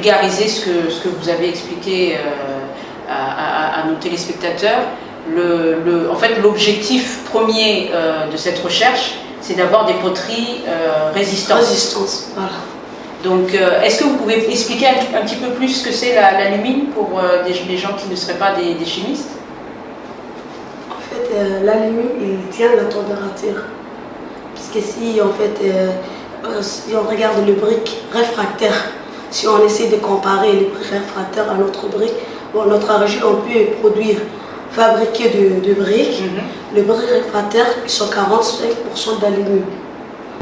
vulgariser ce que vous avez expliqué à nos téléspectateurs, en fait, l'objectif premier de cette recherche, c'est d'avoir des poteries résistantes. Résistance, voilà. Donc, est-ce que vous pouvez expliquer un petit peu plus ce que c'est l'alumine pour les gens qui ne seraient pas des chimistes? En fait, l'alumine, il tient la température. Puisque si, en fait, si on regarde le brique réfractaire, si on essaie de comparer les briques réfractaires à notre brique, bon, notre argile, on peut fabriquer de briques. Les briques réfractaires sont 45% d'alumine.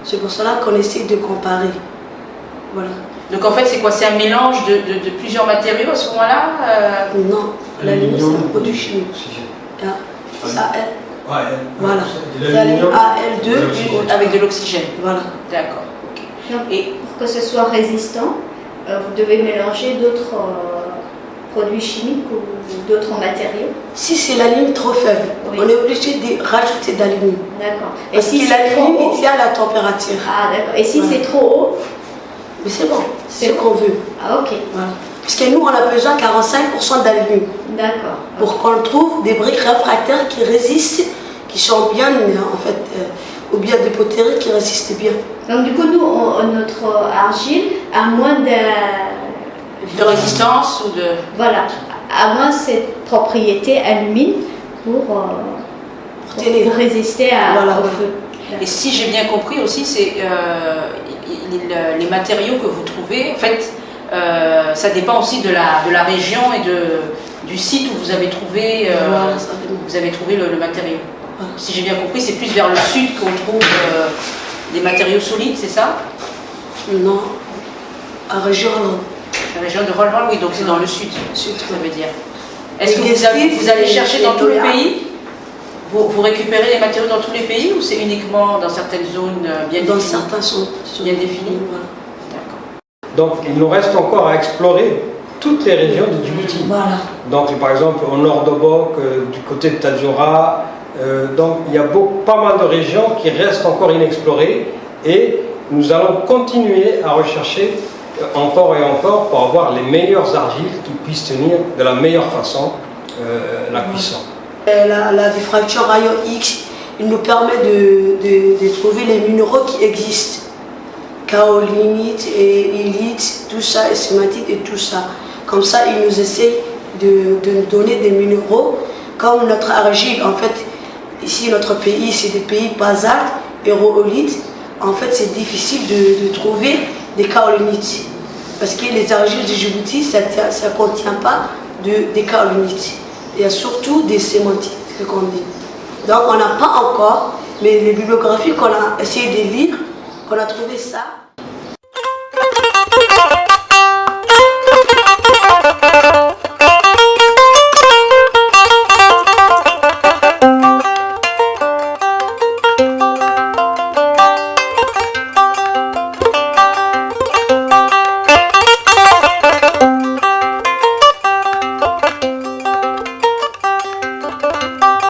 C'est pour cela qu'on essaie de comparer. Voilà. Donc en fait, c'est quoi? C'est un mélange de plusieurs matériaux à ce moment-là Non, l'alumine, c'est un produit chimique. AL. Voilà. C'est AL2 avec de l'oxygène. Voilà. D'accord. Donc, et pour que ce soit résistant, vous devez mélanger d'autres produits chimiques ou d'autres matériaux. Si c'est l'alumine trop faible, oui, on est obligé de rajouter de l'alumine. D'accord. Et si l'alumine, il tient la température. Ah d'accord. Et si c'est trop haut? Mais c'est bon, c'est ce qu'on veut. Ah ok. Voilà. Parce que nous, on a besoin de 45% d'alumine. D'accord. Pour qu'on trouve des briques réfractaires qui résistent, qui sont bien, en fait, ou bien des poteries qui résistent bien. Donc du coup, nous, notre argile a moins de résistance ou de... Voilà, a moins cette propriété alumine pour résister au feu. Et si j'ai bien compris aussi, c'est les matériaux que vous trouvez, en fait, ça dépend aussi de la région et du site où vous avez trouvé, le matériau. Voilà. Si j'ai bien compris, c'est plus vers le sud qu'on trouve des matériaux solides, c'est ça? Non, à région. La région de Roll, oui, donc c'est dans le sud, ça veut dire. Est-ce que vous allez chercher dans tout le pays? Vous récupérez les matériaux dans tous les pays ou c'est uniquement dans certaines zones bien définies? Dans certaines zones bien définies. Voilà. D'accord. Donc il nous reste encore à explorer toutes les régions de Djibouti. Voilà. Donc par exemple au nord d'Obok, du côté de Tadjoura, donc il y a pas mal de régions qui restent encore inexplorées et nous allons continuer à rechercher encore et encore pour avoir les meilleures argiles qui puissent tenir de la meilleure façon la cuisson. La diffraction rayon X, il nous permet de trouver les minéraux qui existent. Kaolinite, élite, tout ça, esquematite et tout ça. Comme ça, il nous essaie de nous donner des minéraux. Comme notre argile, en fait, ici notre pays, c'est des pays basaltes et rhyolite. En fait, c'est difficile de trouver des kaolinites. Parce que les argiles de Djibouti, ça ne contient pas des kaolinites. Il y a surtout des sématites, ce qu'on dit. Donc on n'a pas encore, mais les bibliographies qu'on a essayé de lire, qu'on a trouvé ça.